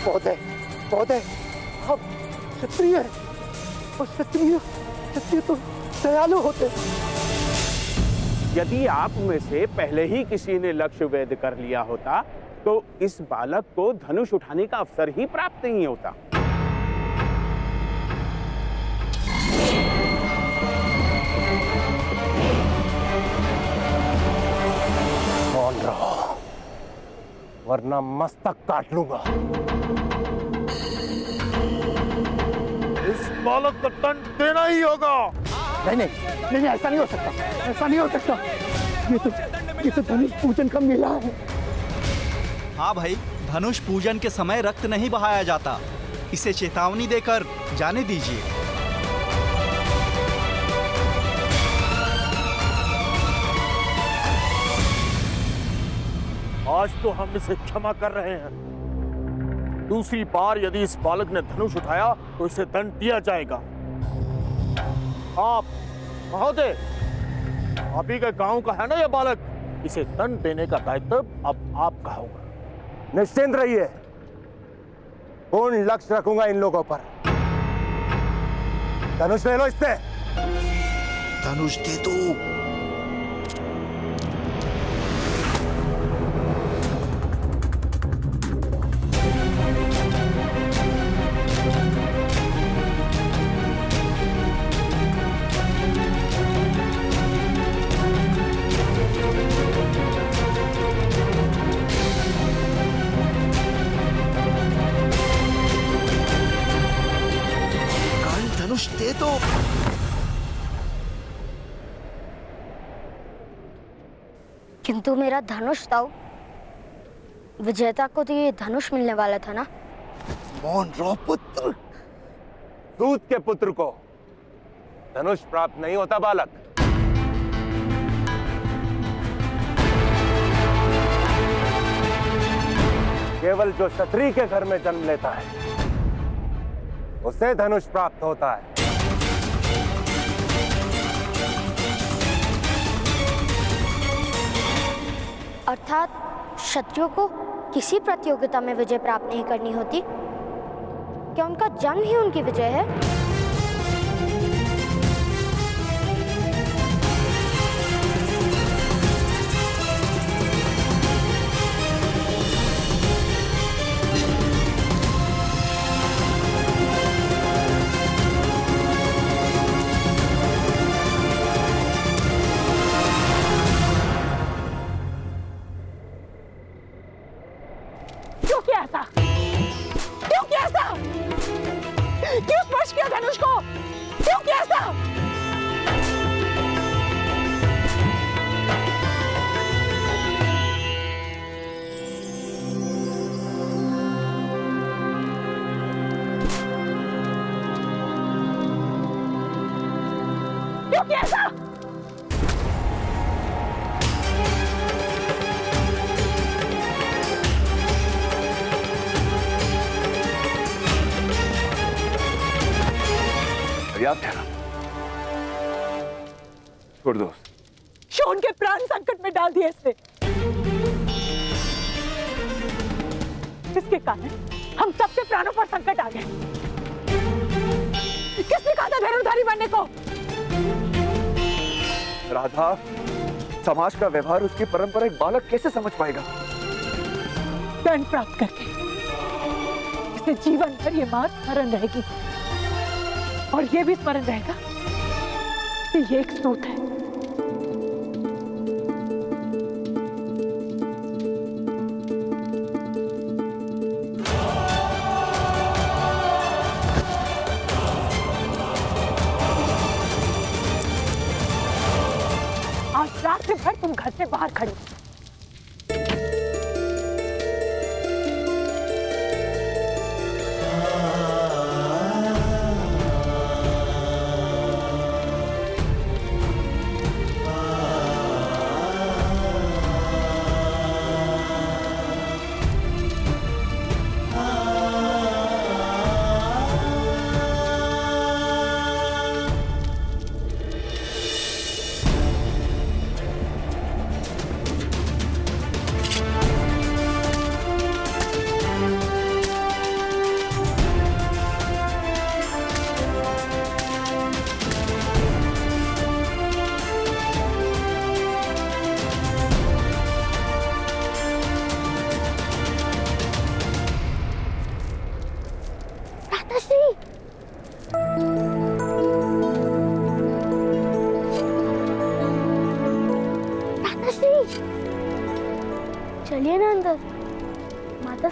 पौधे पौधे अब क्षत्रिय है, और क्षत्रिय तो दयालु होते। यदि आप में से पहले ही किसी ने लक्ष्य वेध कर लिया होता तो इस बालक को धनुष उठाने का अवसर ही प्राप्त नहीं होता। मौन रहो, वरना मस्तक काट लूंगा। इस बालक को दंड देना ही होगा। नहीं नहीं नहीं, ऐसा नहीं हो सकता, ऐसा नहीं हो सकता। ये तो धनुष पूजन का मेला है। हाँ भाई, धनुष पूजन के समय रक्त नहीं बहाया जाता, इसे चेतावनी देकर जाने दीजिए। आज तो हम इसे क्षमा कर रहे हैं। दूसरी बार यदि इस बालक ने धनुष उठाया तो इसे दंड दिया जाएगा। आप महोदय, आप ही के गांव का है ना यह बालक, इसे दंड देने का दायित्व अब आपका होगा। निश्चिंत रहिए, पूर्ण लक्ष्य रखूंगा इन लोगों पर। धनुष ले लो इससे। धनुष दे दो। धनुष दे दो। किंतु मेरा धनुष था, विजेता को तो ये धनुष मिलने वाला था ना। मौन रहो पुत्र। दूत के पुत्र को धनुष प्राप्त नहीं होता बालक। केवल जो क्षत्रिय के घर में जन्म लेता है उसे धनुष प्राप्त होता है। अर्थात क्षत्रियों को किसी प्रतियोगिता में विजय प्राप्त नहीं करनी होती? क्या उनका जन्म ही उनकी विजय है? क्यों स्पर्श किया धनुष को? क्यों किया ऐसा? क्यों किया ऐसा? याद था ना? छोड़ दो। शोन के प्राण संकट में डाल दिए इसने। इसके कारण हम सबके प्राणों पर संकट आ गए। किसने कहा था धनुर्धारी बनने को? राधा, समाज का व्यवहार, उसकी परंपरा एक बालक कैसे समझ पाएगा? दंड प्राप्त करके इसे जीवन भर ये बात स्मरण रहेगी, और ये भी स्मरण रहेगा कि ये एक सूत है। आज रात भर तुम घर से बाहर खड़े हो।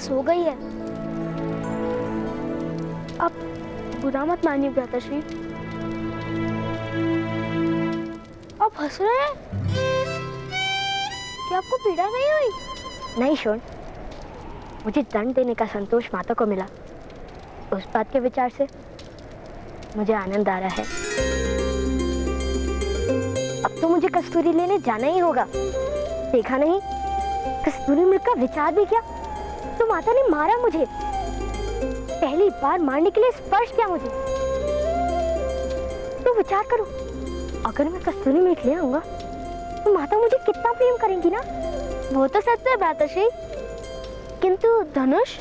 सो गई है। आप बुरा मत मानिए भ्राताश्री। आप हंस रहे हैं? क्या आपको पीड़ा नहीं हुई? नहीं शोन, मुझे दंड देने का संतोष माता को मिला। उस बात के विचार से मुझे आनंद आ रहा है। अब तो मुझे कस्तूरी लेने जाना ही होगा। देखा नहीं, कस्तूरी मृग का विचार भी किया तो माता ने मारा मुझे। पहली बार मारने के लिए स्पर्श किया मुझे। तो विचार करो, अगर मैं कस्तूरी मृग ले आऊंगा तो माता मुझे कितना प्रेम करेंगी ना। वो तो सच है भ्राताश्री, किंतु धनुष?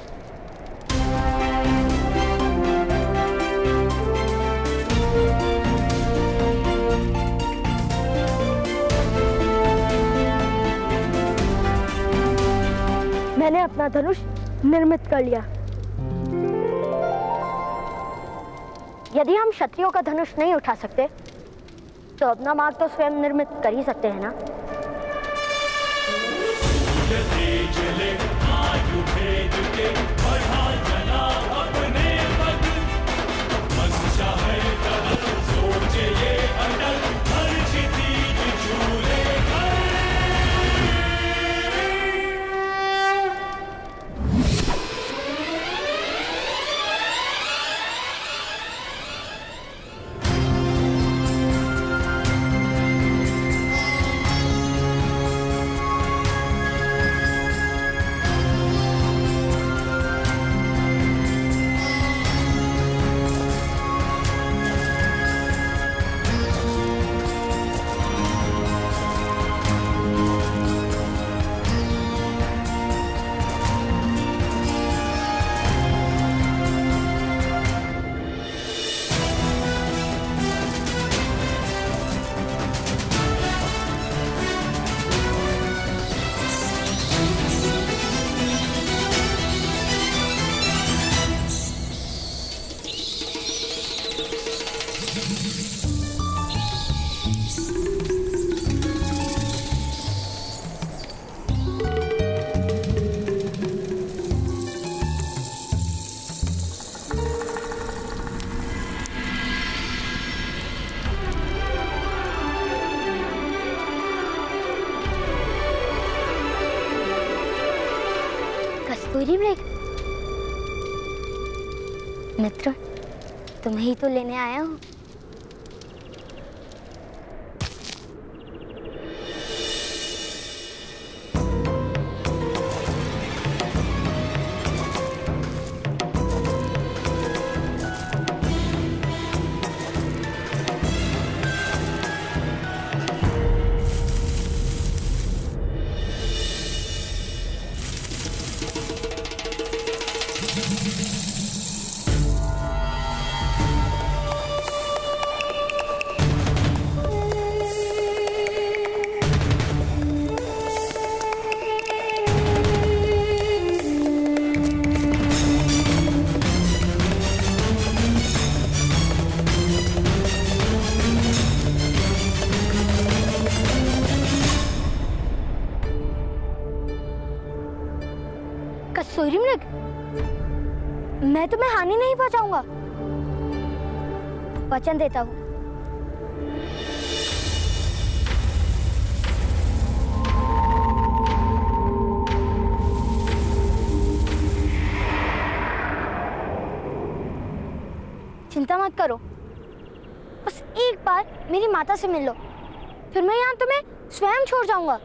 मैंने अपना धनुष निर्मित कर लिया। यदि हम क्षत्रियों का धनुष नहीं उठा सकते तो अपना मार्ग तो स्वयं निर्मित कर ही सकते हैं ना। कस्तूरी मृग, मित्र, तुम्हें ही तो लेने आया हूँ। कस्तूरी मृग, मैं तुम्हें हानि नहीं पहुंचाऊंगा, वचन देता हूं। चिंता मत करो, बस एक बार मेरी माता से मिल लो, फिर मैं यहाँ तुम्हें स्वयं छोड़ जाऊंगा।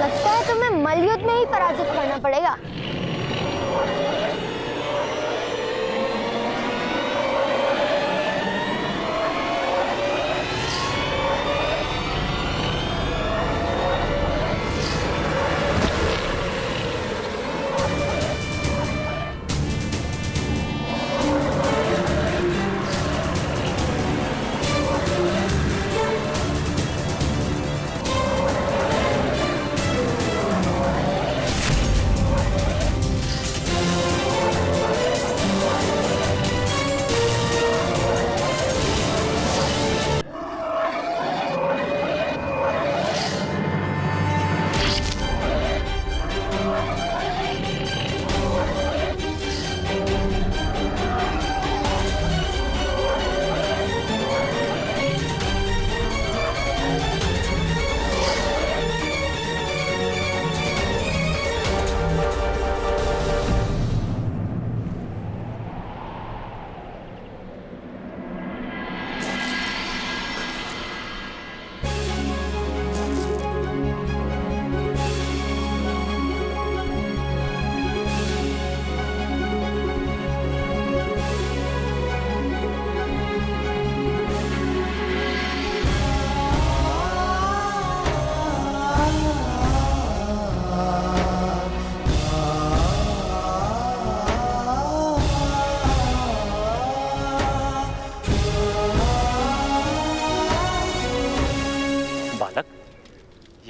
लगता है तुम्हें मलयुद्ध में ही पराजित करना पड़ेगा।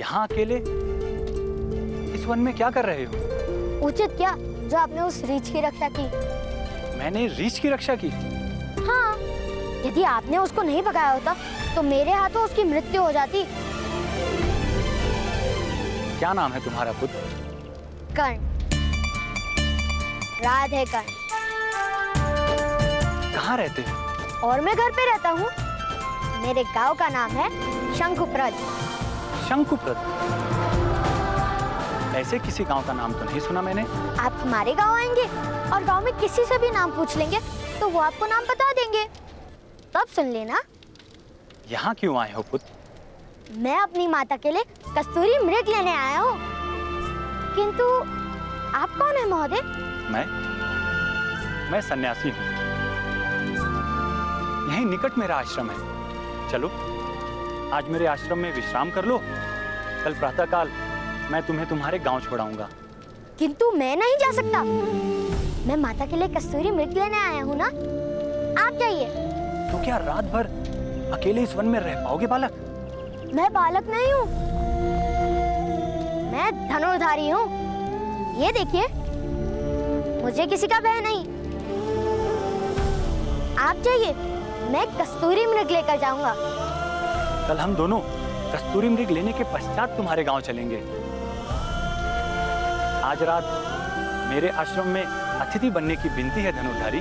यहाँ अकेले इस वन में क्या कर रहे हो? उचित क्या जो आपने उस रीछ की रक्षा की। मैंने रीछ की रक्षा की? हाँ, यदि आपने उसको नहीं भगाया होता तो मेरे हाथों उसकी मृत्यु हो जाती। क्या नाम है तुम्हारा पुत्र? कर्ण, राधे कर्ण। कहाँ रहते हो? और मैं घर पे रहता हूँ। मेरे गांव का नाम है शंकुप्रद। शंकुप्रद? ऐसे किसी गांव का नाम तो नहीं सुना मैंने। आप हमारे गांव आएंगे और गांव में किसी से भी नाम पूछ लेंगे तो वो आपको नाम बता देंगे, तब सुन लेना। यहाँ क्यों आए हो पुत्र? मैं अपनी माता के लिए कस्तूरी मृग लेने आया हूँ। किंतु आप कौन है महोदय? मैं सन्यासी हूँ। यहीं निकट मेरा आश्रम है। चलो आज मेरे आश्रम में विश्राम कर लो, कल प्रातःकाल मैं तुम्हें तुम्हारे गांव छोड़ाऊंगा। किंतु मैं नहीं जा सकता। मैं माता के लिए कस्तूरी मृग लेने आया हूँ ना। आप जाइए। तो क्या रात भर अकेले इस वन में रह पाओगे बालक? मैं बालक नहीं हूँ, मैं धनुर्धारी हूँ। ये देखिए, मुझे किसी का भय नहीं। आप जाइए, मैं कस्तूरी मृग लेकर जाऊंगा। कल हम दोनों कस्तूरी मृग लेने के पश्चात तुम्हारे गांव चलेंगे। आज रात मेरे आश्रम में अतिथि बनने की विनती है धनुर्धारी।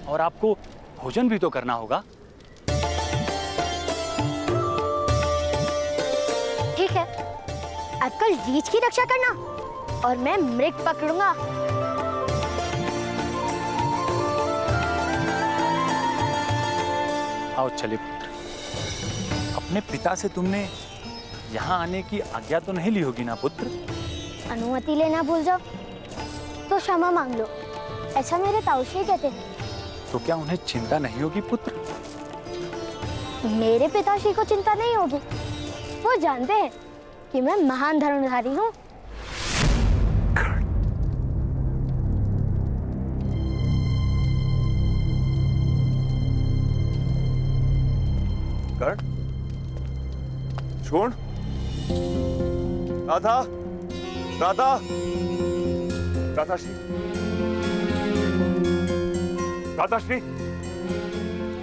और आपको भोजन भी तो करना होगा। ठीक है, अब कल रीछ की रक्षा करना और मैं मृग पकड़ूंगा। आओ चलिए पुत्र। अपने पिता से तुमने यहाँ आने की आज्ञा तो नहीं ली होगी ना पुत्र? अनुमति लेना भूल जाओ तो क्षमा मांग लो, ऐसा मेरे ताऊश्री कहते हैं। तो क्या उन्हें चिंता नहीं होगी पुत्र? मेरे पिताश्री को चिंता नहीं होगी। वो जानते हैं कि मैं महान धनुर्धारी हूँ। कर्ण, छोड़। राधा, राधा, राधाश्री, राधाश्री,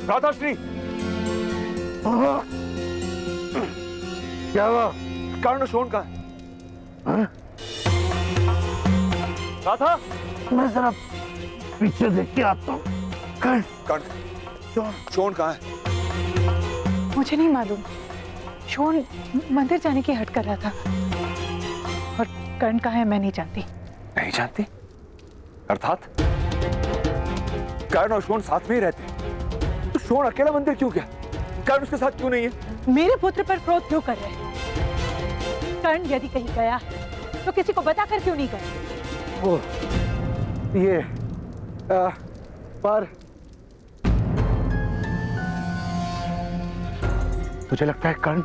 राधाश्री। क्या हुआ? कर्ण शोण कहाँ है? राधा, मैं जरा पीछे देख के आता हूँ। कर्ण, कर्ण, शोण कहाँ है? मुझे नहीं मालूम। शोण मंदिर जाने की हट कर रहा था और कर्ण कहाँ है मैं नहीं जानती। नहीं जानती? अर्थात कर्ण और शोण साथ में ही रहते हैं, तो शोण अकेला मंदिर क्यों गया? कर्ण उसके साथ क्यों नहीं है? मेरे पुत्र पर क्रोध क्यों कर रहे हैं? कर्ण यदि कहीं गया है तो किसी को बताकर क्यों नहीं गया? वो ये पर मुझे लगता है कर्ण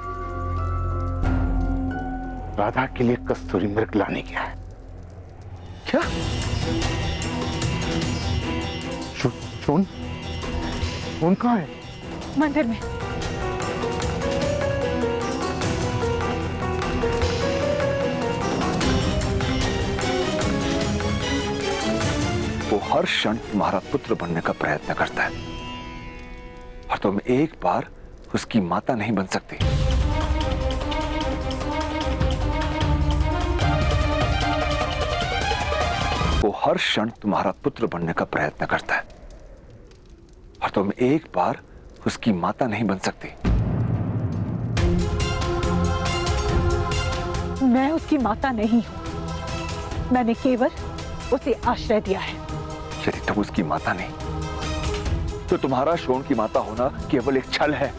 राधा के लिए कस्तूरी मृग लाने गया है। क्या? शोण कहाँ है? मंदिर में। वो हर क्षण तुम्हारा पुत्र बनने का प्रयत्न करता है और तुम एक बार उसकी माता नहीं बन सकती। वो हर क्षण तुम्हारा पुत्र बनने का प्रयत्न करता है और तुम एक बार उसकी माता नहीं बन सकती। मैं उसकी माता नहीं हूं, मैंने केवल उसे आश्रय दिया है। यदि तुम उसकी माता नहीं तो तुम्हारा शोण की माता होना केवल एक छल है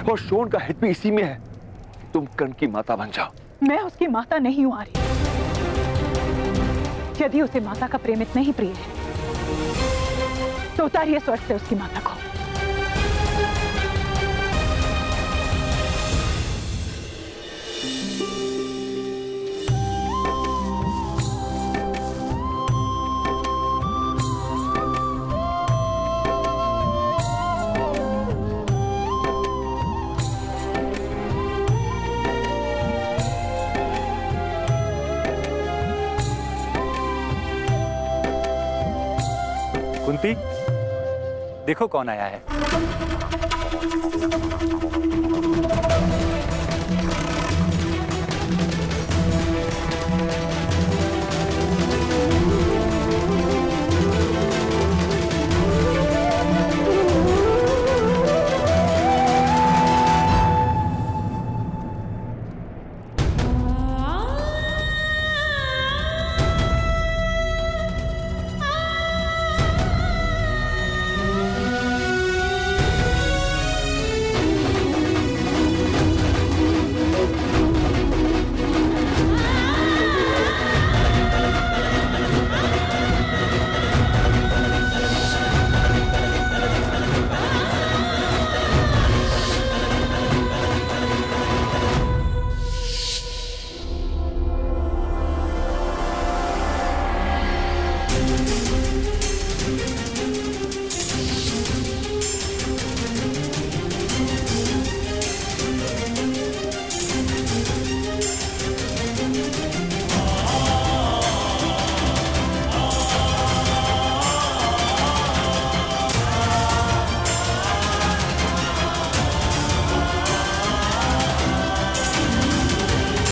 और शोण का हित भी इसी में है। तुम कर्ण की माता बन जाओ। मैं उसकी माता नहीं हूं आर्य। यदि उसे माता का प्रेम इतना ही प्रिय है तो उतारिए स्वर्ग से उसकी माता को। कुंती, देखो कौन आया है।